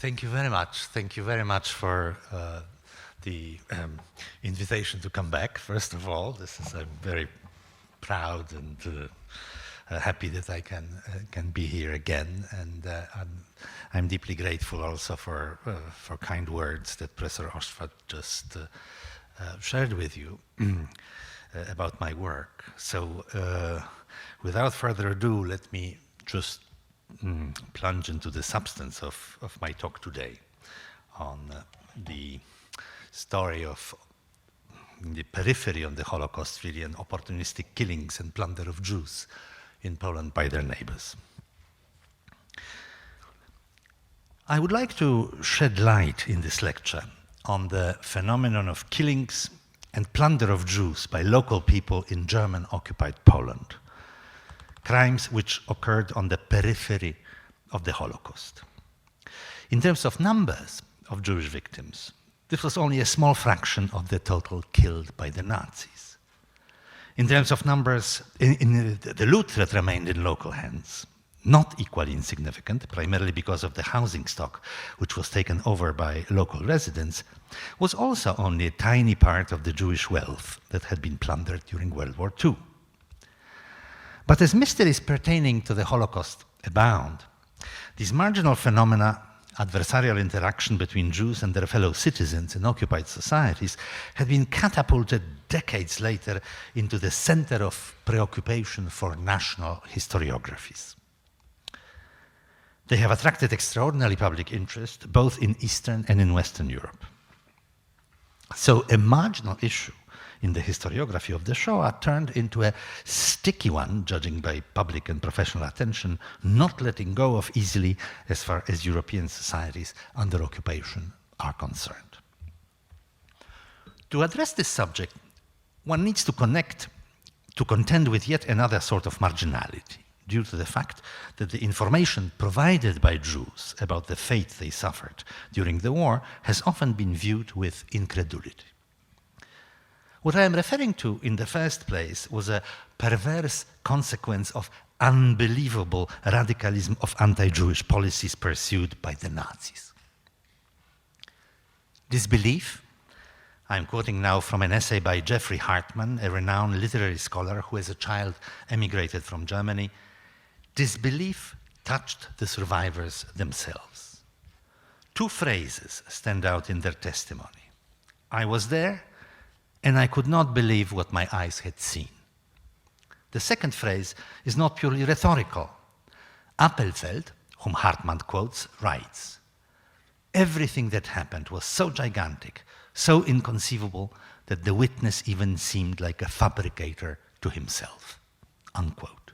Thank you very much. Thank you very much for the invitation to come back, first of all. I'm very proud and happy that I can be here again, and I'm deeply grateful also for kind words that Professor Oshvat just shared with you about my work. So without further ado, let me just plunge into the substance of my talk today on the story of the periphery of the Holocaust, really, and opportunistic killings and plunder of Jews in Poland by their neighbors. I would like to shed light in this lecture on the phenomenon of killings and plunder of Jews by local people in German-occupied Poland, crimes which occurred on the periphery of the Holocaust. In terms of numbers of Jewish victims, this was only a small fraction of the total killed by the Nazis. In terms of numbers, the loot that remained in local hands, not equally insignificant, primarily because of the housing stock which was taken over by local residents, was also only a tiny part of the Jewish wealth that had been plundered during World War II. But as mysteries pertaining to the Holocaust abound, these marginal phenomena, adversarial interaction between Jews and their fellow citizens in occupied societies, had been catapulted decades later into the center of preoccupation for national historiographies. They have attracted extraordinary public interest, both in Eastern and in Western Europe. So a marginal issue in the historiography of the Shoah turned into a sticky one, judging by public and professional attention, not letting go of easily as far as European societies under occupation are concerned. To address this subject, one needs to contend with yet another sort of marginality, due to the fact that the information provided by Jews about the fate they suffered during the war has often been viewed with incredulity. What I am referring to in the first place was a perverse consequence of unbelievable radicalism of anti-Jewish policies pursued by the Nazis. This belief, I'm quoting now from an essay by Jeffrey Hartman, a renowned literary scholar who as a child emigrated from Germany. This belief touched the survivors themselves. Two phrases stand out in their testimony. I was there, and I could not believe what my eyes had seen. The second phrase is not purely rhetorical. Appelfeld, whom Hartmann quotes, writes, "Everything that happened was so gigantic, so inconceivable, that the witness even seemed like a fabricator to himself." Unquote.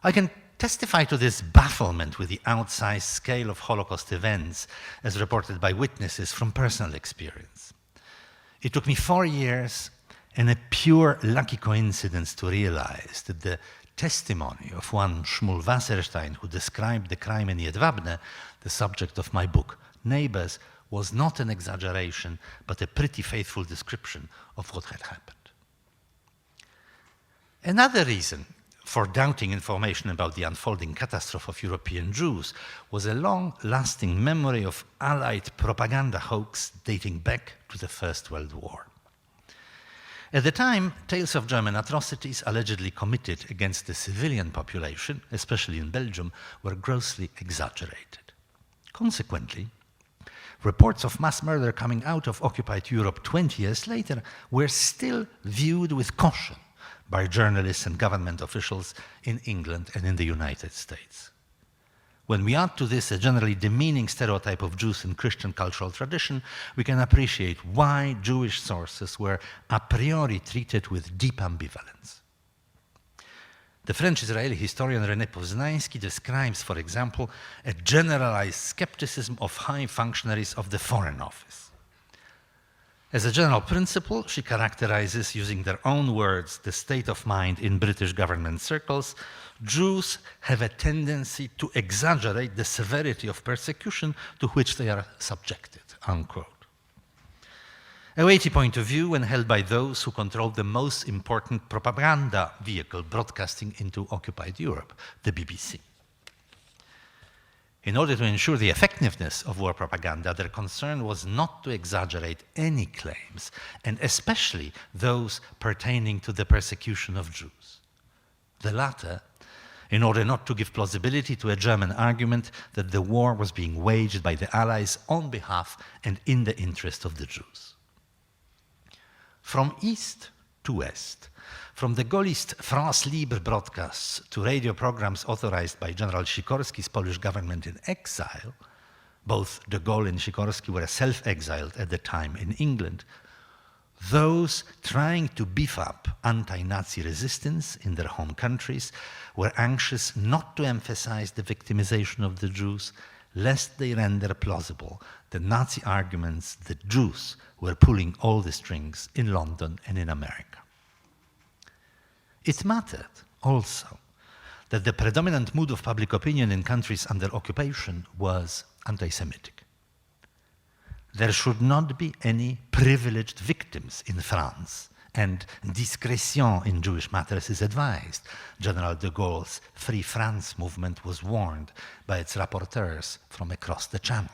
I can testify to this bafflement with the outsized scale of Holocaust events as reported by witnesses from personal experience. It took me 4 years and a pure lucky coincidence to realize that the testimony of one Shmuel Wasserstein, who described the crime in Jedwabne, the subject of my book, Neighbors, was not an exaggeration, but a pretty faithful description of what had happened. Another reason for doubting information about the unfolding catastrophe of European Jews was a long-lasting memory of Allied propaganda hoax dating back to the First World War. At the time, tales of German atrocities allegedly committed against the civilian population, especially in Belgium, were grossly exaggerated. Consequently, reports of mass murder coming out of occupied Europe 20 years later were still viewed with caution by journalists and government officials in England and in the United States. When we add to this a generally demeaning stereotype of Jews in Christian cultural tradition, we can appreciate why Jewish sources were a priori treated with deep ambivalence. The French-Israeli historian René Poznański describes, for example, a generalized skepticism of high functionaries of the Foreign Office. As a general principle, she characterizes, using their own words, the state of mind in British government circles. Jews have a tendency to exaggerate the severity of persecution to which they are subjected, unquote. A weighty point of view when held by those who control the most important propaganda vehicle broadcasting into occupied Europe, the BBC. In order to ensure the effectiveness of war propaganda, their concern was not to exaggerate any claims, and especially those pertaining to the persecution of Jews. The latter, in order not to give plausibility to a German argument that the war was being waged by the Allies on behalf and in the interest of the Jews. From east to west, from the Gaullist France Libre broadcasts to radio programs authorized by General Sikorski's Polish government in exile, both de Gaulle and Sikorski were self-exiled at the time in England, those trying to beef up anti-Nazi resistance in their home countries were anxious not to emphasize the victimization of the Jews, lest they render plausible the Nazi arguments that Jews were pulling all the strings in London and in America. It mattered also that the predominant mood of public opinion in countries under occupation was anti-Semitic. There should not be any privileged victims in France, and discrétion in Jewish matters is advised. General de Gaulle's Free France movement was warned by its rapporteurs from across the Channel.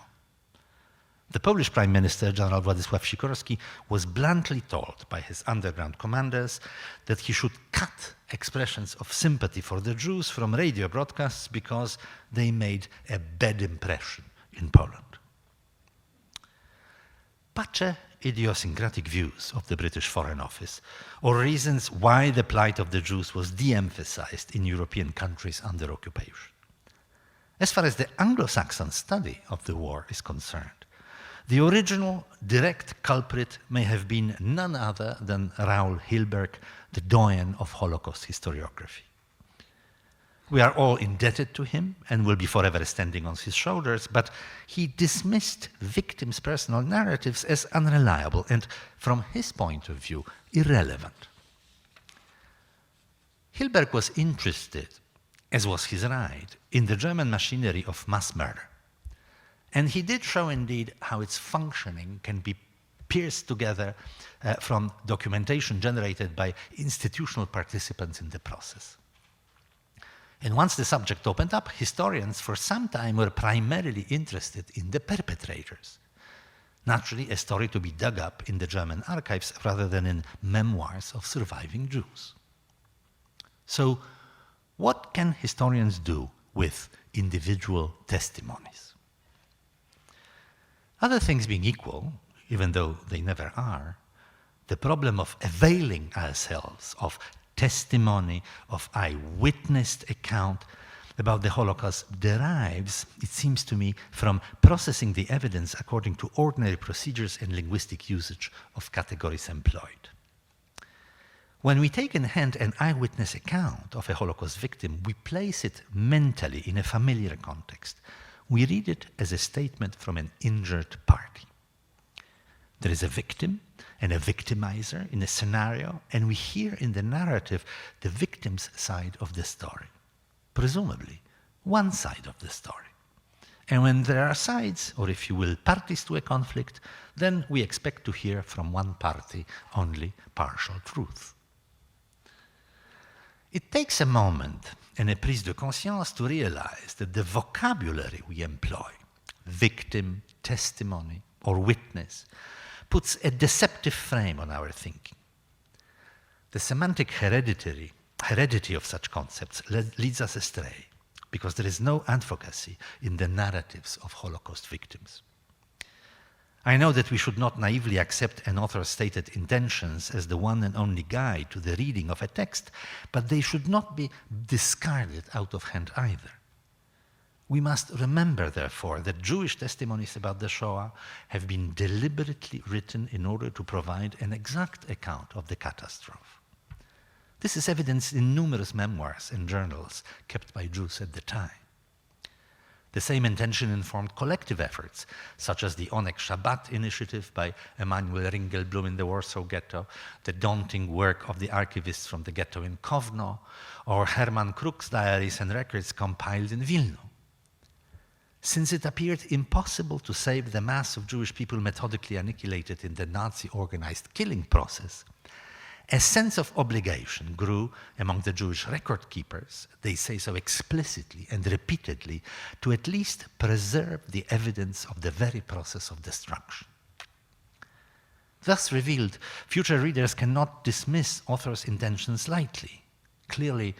The Polish Prime Minister, General Władysław Sikorski, was bluntly told by his underground commanders that he should cut expressions of sympathy for the Jews from radio broadcasts because they made a bad impression in Poland. Pace idiosyncratic views of the British Foreign Office, or reasons why the plight of the Jews was de-emphasized in European countries under occupation. As far as the Anglo-Saxon study of the war is concerned, the original direct culprit may have been none other than Raoul Hilberg, the doyen of Holocaust historiography. We are all indebted to him and will be forever standing on his shoulders, but he dismissed victims' personal narratives as unreliable and, from his point of view, irrelevant. Hilberg was interested, as was his right, in the German machinery of mass murder. And he did show indeed how its functioning can be pieced together from documentation generated by institutional participants in the process. And once the subject opened up, historians for some time were primarily interested in the perpetrators. Naturally, a story to be dug up in the German archives rather than in memoirs of surviving Jews. So, what can historians do with individual testimonies? Other things being equal, even though they never are, the problem of availing ourselves of testimony, of eyewitness account about the Holocaust derives, it seems to me, from processing the evidence according to ordinary procedures and linguistic usage of categories employed. When we take in hand an eyewitness account of a Holocaust victim, we place it mentally in a familiar context. We read it as a statement from an injured party. There is a victim and a victimizer in a scenario, and we hear in the narrative the victim's side of the story, presumably one side of the story. And when there are sides, or if you will, parties to a conflict, then we expect to hear from one party only partial truth. It takes a moment and a prise de conscience to realize that the vocabulary we employ, victim, testimony, or witness, puts a deceptive frame on our thinking. The semantic heredity of such concepts leads us astray because there is no advocacy in the narratives of Holocaust victims. I know that we should not naively accept an author's stated intentions as the one and only guide to the reading of a text, but they should not be discarded out of hand either. We must remember, therefore, that Jewish testimonies about the Shoah have been deliberately written in order to provide an exact account of the catastrophe. This is evidenced in numerous memoirs and journals kept by Jews at the time. The same intention informed collective efforts, such as the Onek Shabbat initiative by Emanuel Ringelblum in the Warsaw Ghetto, the daunting work of the archivists from the ghetto in Kovno, or Hermann Kruk's diaries and records compiled in Vilno. Since it appeared impossible to save the mass of Jewish people methodically annihilated in the Nazi-organized killing process, A sense of obligation grew among the Jewish record keepers, they say so explicitly and repeatedly, to at least preserve the evidence of the very process of destruction. Thus revealed, future readers cannot dismiss authors' intentions lightly. Clearly,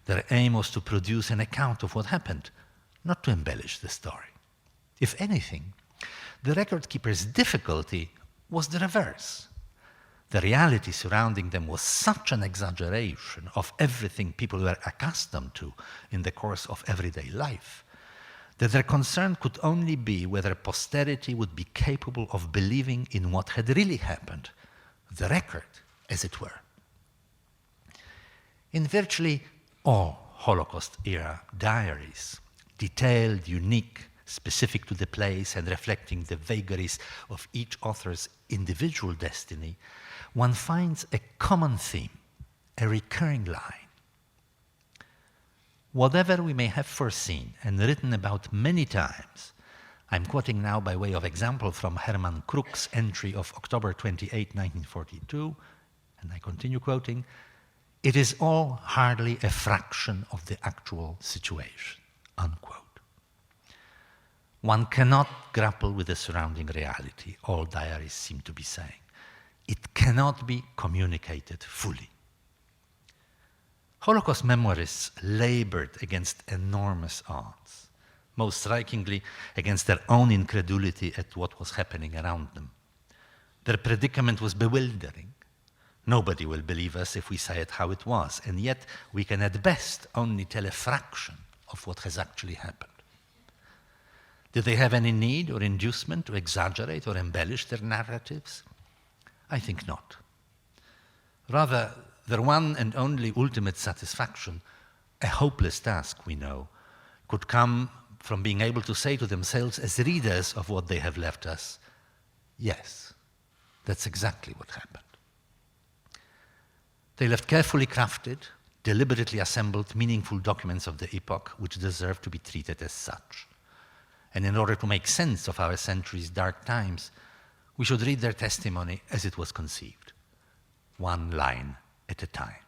their aim was to produce an account of what happened, not to embellish the story. If anything, the record keepers' difficulty was the reverse. The reality surrounding them was such an exaggeration of everything people were accustomed to in the course of everyday life that their concern could only be whether posterity would be capable of believing in what had really happened, the record, as it were. In virtually all Holocaust-era diaries, detailed, unique, specific to the place and reflecting the vagaries of each author's individual destiny, one finds a common theme, a recurring line. Whatever we may have foreseen and written about many times, I'm quoting now by way of example from Hermann Krug's entry of October 28, 1942, and I continue quoting, "It is all hardly a fraction of the actual situation," unquote. One cannot grapple with the surrounding reality, all diaries seem to be saying. It cannot be communicated fully. Holocaust memoirists labored against enormous odds, most strikingly against their own incredulity at what was happening around them. Their predicament was bewildering. Nobody will believe us if we say it how it was, and yet we can at best only tell a fraction of what has actually happened. Did they have any need or inducement to exaggerate or embellish their narratives? I think not. Rather, their one and only ultimate satisfaction, a hopeless task, we know, could come from being able to say to themselves as readers of what they have left us, yes, that's exactly what happened. They left carefully crafted, deliberately assembled, meaningful documents of the epoch which deserve to be treated as such. And in order to make sense of our century's dark times, we should read their testimony as it was conceived, one line at a time.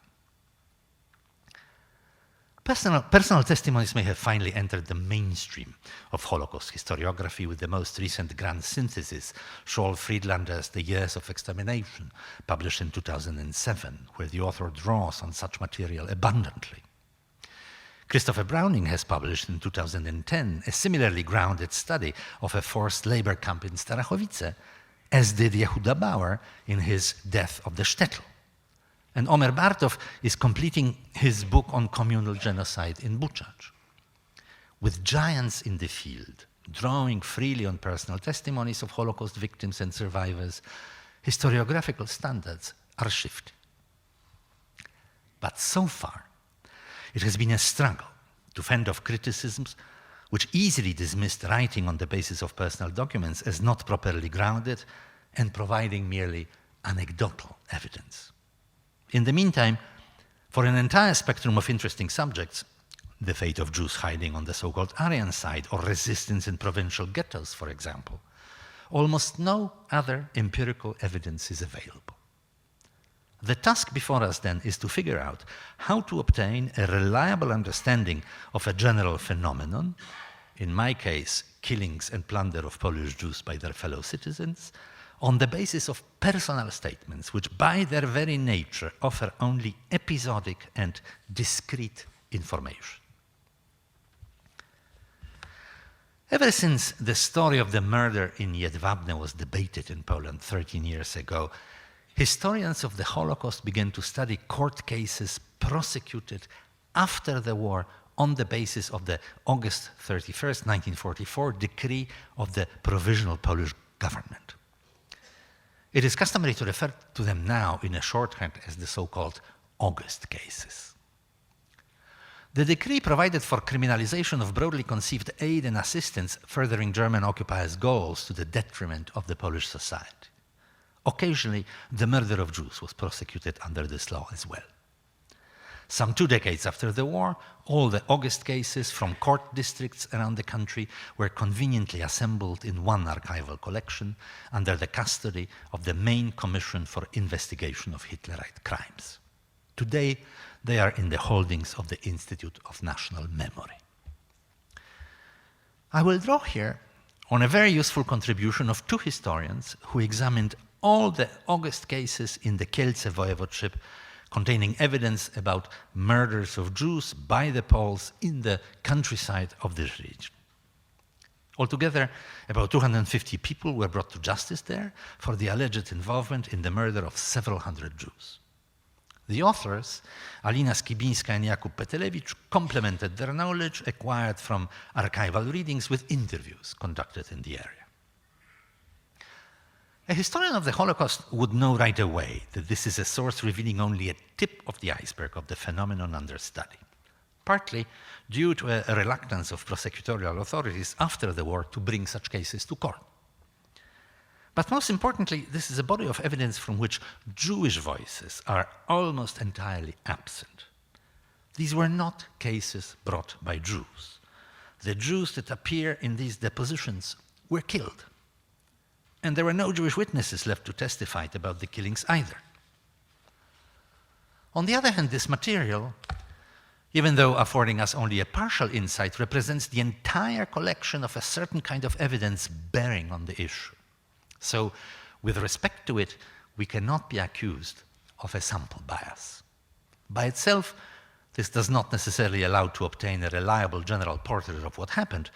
Personal testimonies may have finally entered the mainstream of Holocaust historiography with the most recent grand synthesis, Scholl Friedlander's The Years of Extermination, published in 2007, where the author draws on such material abundantly. Christopher Browning has published in 2010 a similarly grounded study of a forced labor camp in Starachowice, as did Yehuda Bauer in his Death of the Shtetl. And Omer Bartov is completing his book on communal genocide in Buchach. With giants in the field, drawing freely on personal testimonies of Holocaust victims and survivors, historiographical standards are shifting. But so far, it has been a struggle to fend off criticisms which easily dismissed writing on the basis of personal documents as not properly grounded and providing merely anecdotal evidence. In the meantime, for an entire spectrum of interesting subjects, the fate of Jews hiding on the so-called Aryan side or resistance in provincial ghettos, for example, almost no other empirical evidence is available. The task before us then is to figure out how to obtain a reliable understanding of a general phenomenon, in my case, killings and plunder of Polish Jews by their fellow citizens, on the basis of personal statements which by their very nature offer only episodic and discrete information. Ever since the story of the murder in Jedwabne was debated in Poland 13 years ago, historians of the Holocaust began to study court cases prosecuted after the war on the basis of the August 31st, 1944 decree of the Provisional Polish Government. It is customary to refer to them now in a shorthand as the so-called August cases. The decree provided for criminalization of broadly conceived aid and assistance furthering German occupiers' goals to the detriment of the Polish society. Occasionally, the murder of Jews was prosecuted under this law as well. Some 2 decades after the war, all the August cases from court districts around the country were conveniently assembled in one archival collection under the custody of the main commission for investigation of Hitlerite crimes. Today, they are in the holdings of the Institute of National Memory. I will draw here on a very useful contribution of 2 historians who examined all the August cases in the Kielce voivodeship containing evidence about murders of Jews by the Poles in the countryside of this region. Altogether, about 250 people were brought to justice there for the alleged involvement in the murder of several hundred Jews. The authors, Alina Skibińska and Jakub Petelewicz, complemented their knowledge acquired from archival readings with interviews conducted in the area. A historian of the Holocaust would know right away that this is a source revealing only a tip of the iceberg of the phenomenon under study, partly due to a reluctance of prosecutorial authorities after the war to bring such cases to court. But most importantly, this is a body of evidence from which Jewish voices are almost entirely absent. These were not cases brought by Jews. The Jews that appear in these depositions were killed. And there were no Jewish witnesses left to testify about the killings either. On the other hand, this material, even though affording us only a partial insight, represents the entire collection of a certain kind of evidence bearing on the issue. So, with respect to it, we cannot be accused of a sample bias. By itself, this does not necessarily allow to obtain a reliable general portrait of what happened.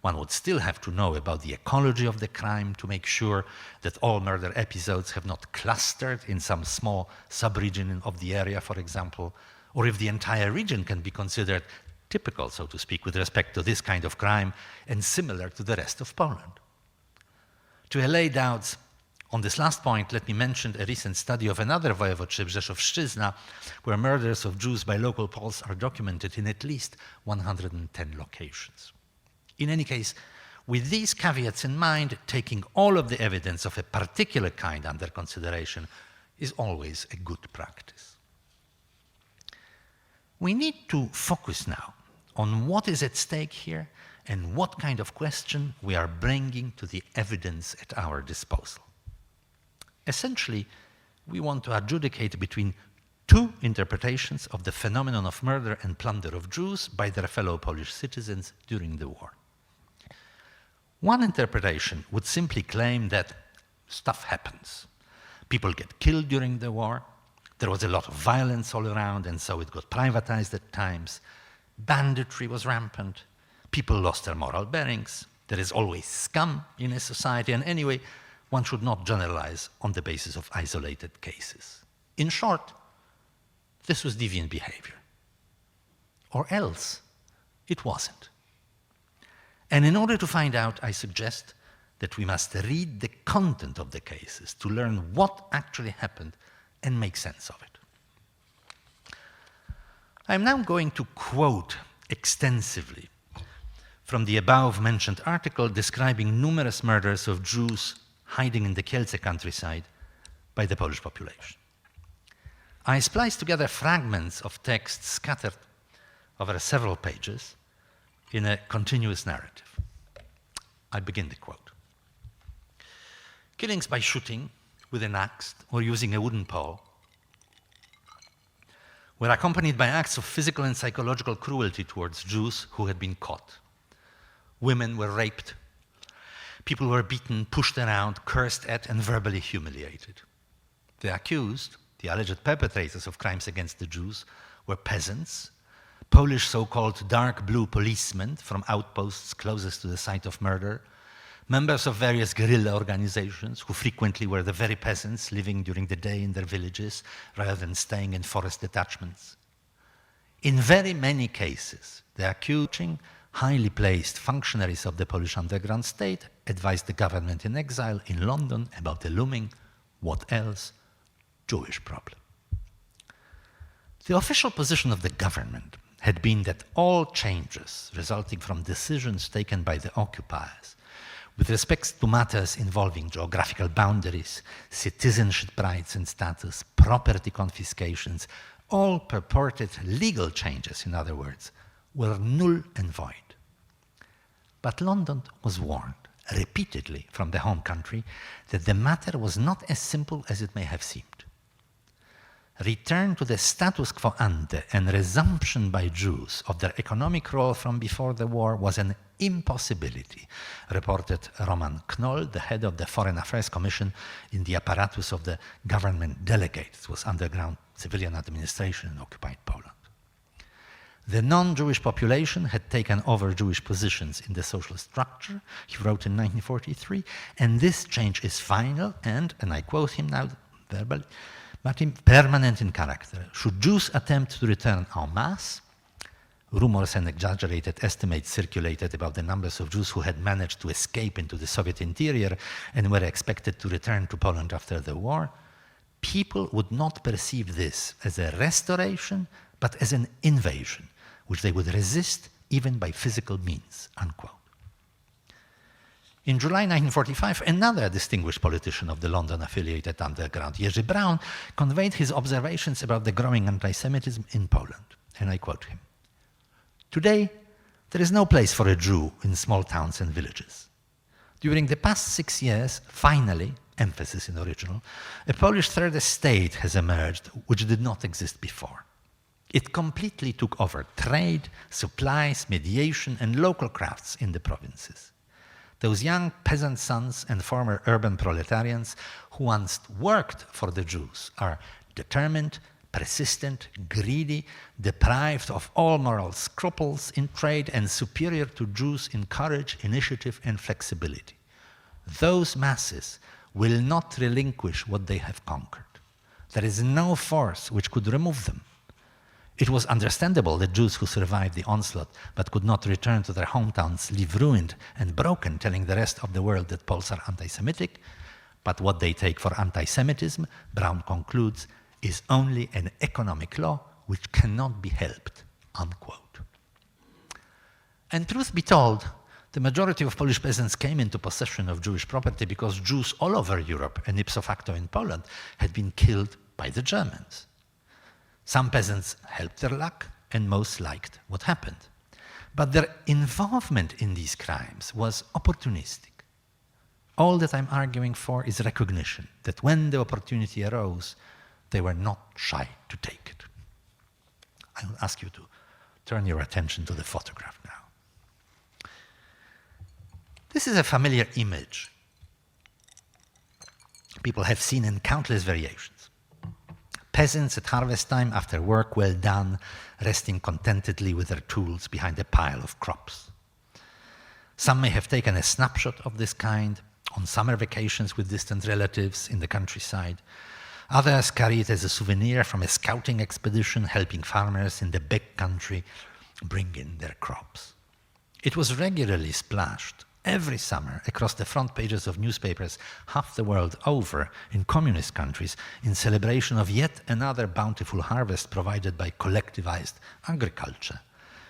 One would still have to know about the ecology of the crime to make sure that all murder episodes have not clustered in some small sub-region of the area, for example, or if the entire region can be considered typical, so to speak, with respect to this kind of crime and similar to the rest of Poland. To allay doubts on this last point, let me mention a recent study of another voivodeship, Rzeszowszczyzna, where murders of Jews by local Poles are documented in at least 110 locations. In any case, with these caveats in mind, taking all of the evidence of a particular kind under consideration is always a good practice. We need to focus now on what is at stake here and what kind of question we are bringing to the evidence at our disposal. Essentially, we want to adjudicate between 2 interpretations of the phenomenon of murder and plunder of Jews by their fellow Polish citizens during the war. One interpretation would simply claim that stuff happens. People get killed during the war, there was a lot of violence all around, and so it got privatized at times. Banditry was rampant, people lost their moral bearings, there is always scum in a society, and anyway, one should not generalize on the basis of isolated cases. In short, this was deviant behavior. Or else, it wasn't. And in order to find out, I suggest that we must read the content of the cases to learn what actually happened and make sense of it. I'm now going to quote extensively from the above-mentioned article describing numerous murders of Jews hiding in the Kielce countryside by the Polish population. I spliced together fragments of text scattered over several pages in a continuous narrative. I begin the quote. Killings by shooting with an axe or using a wooden pole were accompanied by acts of physical and psychological cruelty towards Jews who had been caught. Women were raped. People were beaten, pushed around, cursed at, and verbally humiliated. The accused, the alleged perpetrators of crimes against the Jews, were peasants, Polish so-called dark blue policemen from outposts closest to the site of murder, members of various guerrilla organizations who frequently were the very peasants living during the day in their villages rather than staying in forest detachments. In very many cases, the accusing highly placed functionaries of the Polish underground state advised the government in exile in London about the looming, what else, Jewish problem. The official position of the government had been that all changes resulting from decisions taken by the occupiers with respect to matters involving geographical boundaries, citizenship rights and status, property confiscations, All purported legal changes, in other words, were null and void. But London was warned repeatedly from the home country that the matter was not as simple as it may have seemed. Return to the status quo ante and resumption by Jews of their economic role from before the war was an impossibility, reported Roman Knoll, the head of the Foreign Affairs Commission in the apparatus of the government delegate. It was underground civilian administration in occupied Poland. The non-Jewish population had taken over Jewish positions in the social structure, he wrote in 1943, and this change is final and I quote him now verbally, but permanent in character. Should Jews attempt to return en masse, rumors and exaggerated estimates circulated about the numbers of Jews who had managed to escape into the Soviet interior and were expected to return to Poland after the war, people would not perceive this as a restoration, but as an invasion, which they would resist even by physical means, unquote. In July 1945, another distinguished politician of the London-affiliated underground, Jerzy Braun, conveyed his observations about the growing anti-Semitism in Poland, and I quote him. Today, there is no place for a Jew in small towns and villages. During the past 6 years, finally, emphasis in original, a Polish third estate has emerged which did not exist before. It completely took over trade, supplies, mediation, and local crafts in the provinces. Those young peasant sons and former urban proletarians who once worked for the Jews are determined, persistent, greedy, deprived of all moral scruples in trade, and superior to Jews in courage, initiative, and flexibility. Those masses will not relinquish what they have conquered. There is no force which could remove them. It was understandable that Jews who survived the onslaught but could not return to their hometowns live ruined and broken, telling the rest of the world that Poles are anti-Semitic. But what they take for anti-Semitism, Braun concludes, is only an economic law which cannot be helped, unquote. And truth be told, the majority of Polish peasants came into possession of Jewish property because Jews all over Europe, and ipso facto in Poland, had been killed by the Germans. Some peasants helped their luck, and most liked what happened. But their involvement in these crimes was opportunistic. All that I'm arguing for is recognition that when the opportunity arose, they were not shy to take it. I will ask you to turn your attention to the photograph now. This is a familiar image people have seen in countless variations. Peasants at harvest time after work well done, resting contentedly with their tools behind a pile of crops. Some may have taken a snapshot of this kind on summer vacations with distant relatives in the countryside. Others carry it as a souvenir from a scouting expedition helping farmers in the big country bring in their crops. It was regularly splashed every summer across the front pages of newspapers half the world over in communist countries in celebration of yet another bountiful harvest provided by collectivized agriculture.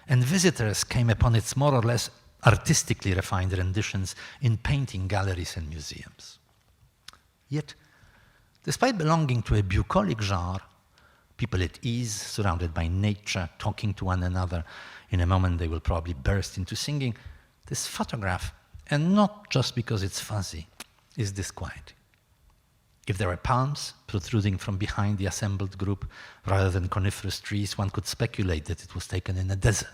And visitors came upon its more or less artistically refined renditions in painting galleries and museums. Yet, despite belonging to a bucolic genre, people at ease, surrounded by nature, talking to one another, in a moment they will probably burst into singing, this photograph, and not just because it's fuzzy, is disquieting. If there were palms protruding from behind the assembled group rather than coniferous trees, one could speculate that it was taken in a desert.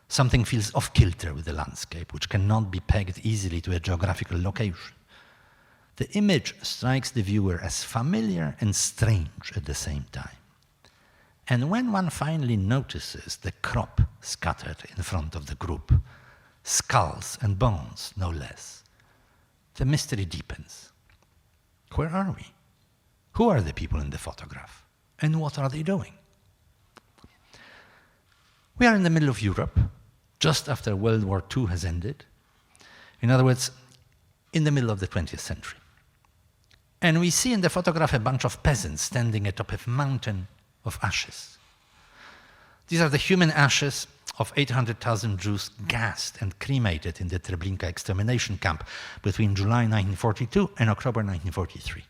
Something feels off-kilter with the landscape, which cannot be pegged easily to a geographical location. The image strikes the viewer as familiar and strange at the same time. And when one finally notices the crop scattered in front of the group, skulls and bones, no less, the mystery deepens. Where are we? Who are the people in the photograph? And what are they doing? We are in the middle of Europe, just after World War II has ended. In other words, in the middle of the 20th century. And we see in the photograph a bunch of peasants standing atop a mountain of ashes. These are the human ashes of 800,000 Jews gassed and cremated in the Treblinka extermination camp between July 1942 and October 1943.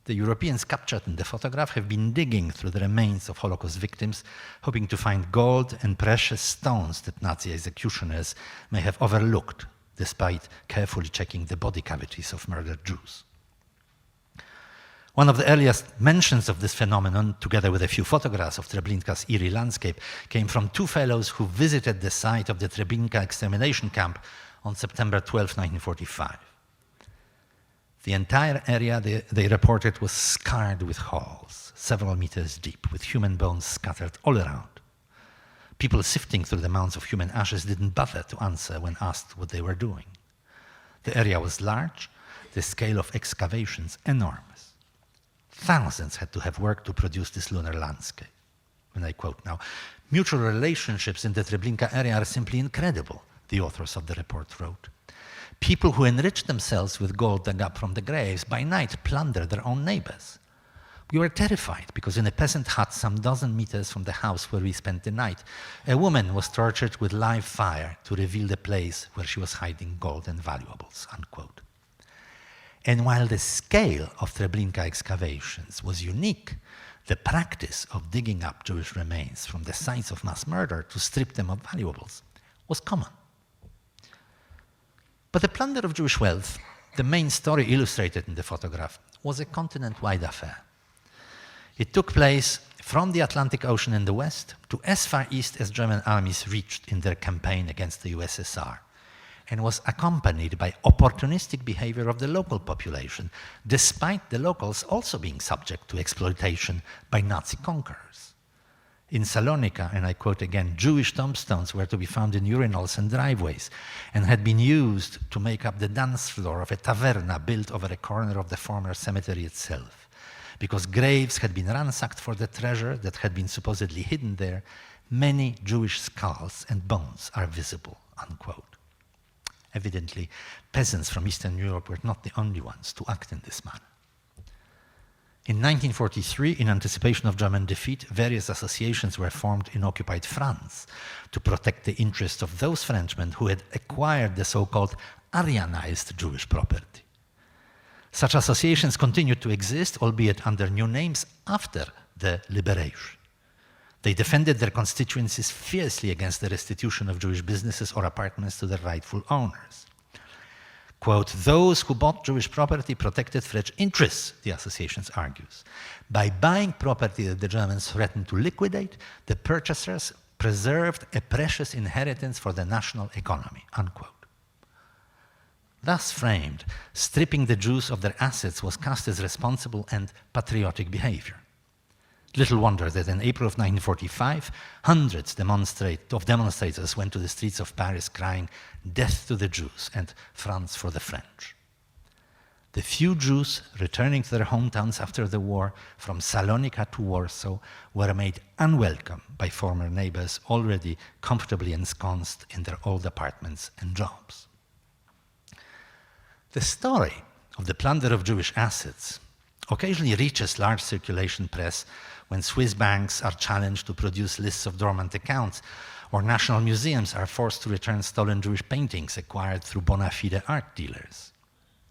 The Europeans captured in the photograph have been digging through the remains of Holocaust victims, hoping to find gold and precious stones that Nazi executioners may have overlooked, despite carefully checking the body cavities of murdered Jews. One of the earliest mentions of this phenomenon, together with a few photographs of Treblinka's eerie landscape, came from two fellows who visited the site of the Treblinka extermination camp on September 12, 1945. The entire area, they reported, was scarred with holes, several meters deep, with human bones scattered all around. People sifting through the mounds of human ashes didn't bother to answer when asked what they were doing. The area was large, the scale of excavations enormous. Thousands had to have worked to produce this lunar landscape. And I quote now, "Mutual relationships in the Treblinka area are simply incredible," the authors of the report wrote. "People who enrich themselves with gold dug up from the graves by night plunder their own neighbors. We were terrified because in a peasant hut some dozen meters from the house where we spent the night, a woman was tortured with live fire to reveal the place where she was hiding gold and valuables," unquote. And while the scale of Treblinka excavations was unique, the practice of digging up Jewish remains from the sites of mass murder to strip them of valuables was common. But the plunder of Jewish wealth, the main story illustrated in the photograph, was a continent-wide affair. It took place from the Atlantic Ocean in the west to as far east as German armies reached in their campaign against the USSR, and was accompanied by opportunistic behavior of the local population, despite the locals also being subject to exploitation by Nazi conquerors. In Salonika, and I quote again, "Jewish tombstones were to be found in urinals and driveways and had been used to make up the dance floor of a taverna built over a corner of the former cemetery itself. Because graves had been ransacked for the treasure that had been supposedly hidden there, many Jewish skulls and bones are visible," unquote. Evidently, peasants from Eastern Europe were not the only ones to act in this manner. In 1943, in anticipation of German defeat, various associations were formed in occupied France to protect the interests of those Frenchmen who had acquired the so-called Aryanized Jewish property. Such associations continued to exist, albeit under new names, after the liberation. They defended their constituencies fiercely against the restitution of Jewish businesses or apartments to their rightful owners. Quote, "Those who bought Jewish property protected French interests," the associations argues. "By buying property that the Germans threatened to liquidate, the purchasers preserved a precious inheritance for the national economy," unquote. Thus framed, stripping the Jews of their assets was cast as responsible and patriotic behavior. Little wonder that in April of 1945, hundreds of demonstrators went to the streets of Paris crying, "Death to the Jews" and "France for the French." The few Jews returning to their hometowns after the war, from Salonika to Warsaw, were made unwelcome by former neighbors already comfortably ensconced in their old apartments and jobs. The story of the plunder of Jewish assets occasionally reaches large circulation press when Swiss banks are challenged to produce lists of dormant accounts, or national museums are forced to return stolen Jewish paintings acquired through bona fide art dealers.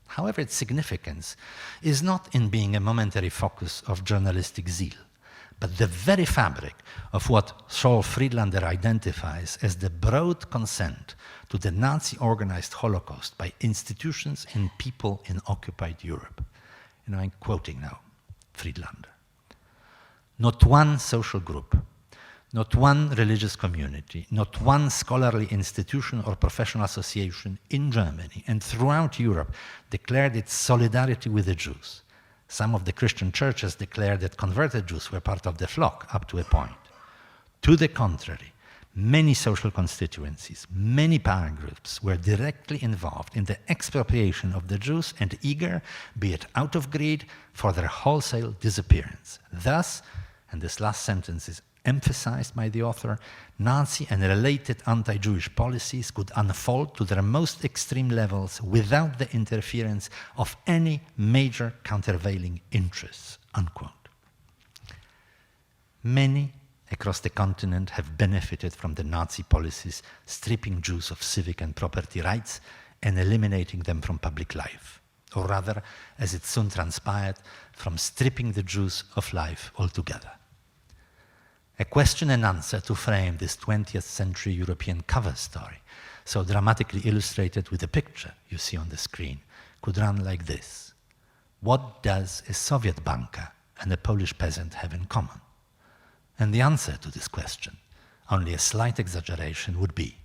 However, its significance is not in being a momentary focus of journalistic zeal, but the very fabric of what Saul Friedlander identifies as the broad consent to the Nazi-organized Holocaust by institutions and people in occupied Europe. And I'm quoting now Friedlander. "Not one social group, not one religious community, not one scholarly institution or professional association in Germany and throughout Europe declared its solidarity with the Jews. Some of the Christian churches declared that converted Jews were part of the flock up to a point. To the contrary, many social constituencies, many power groups were directly involved in the expropriation of the Jews and eager, be it out of greed, for their wholesale disappearance. Thus," and this last sentence is emphasized by the author, "Nazi and related anti-Jewish policies could unfold to their most extreme levels without the interference of any major countervailing interests," unquote. Many across the continent have benefited from the Nazi policies stripping Jews of civic and property rights and eliminating them from public life. or rather, as it soon transpired, from stripping the Jews of life altogether. A question and answer to frame this 20th century European cover story, so dramatically illustrated with a picture you see on the screen, could run like this. What does a Soviet banker and a Polish peasant have in common? And the answer to this question, only a slight exaggeration, would be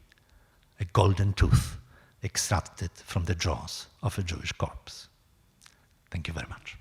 a golden tooth extracted from the jaws of a Jewish corpse. Thank you very much.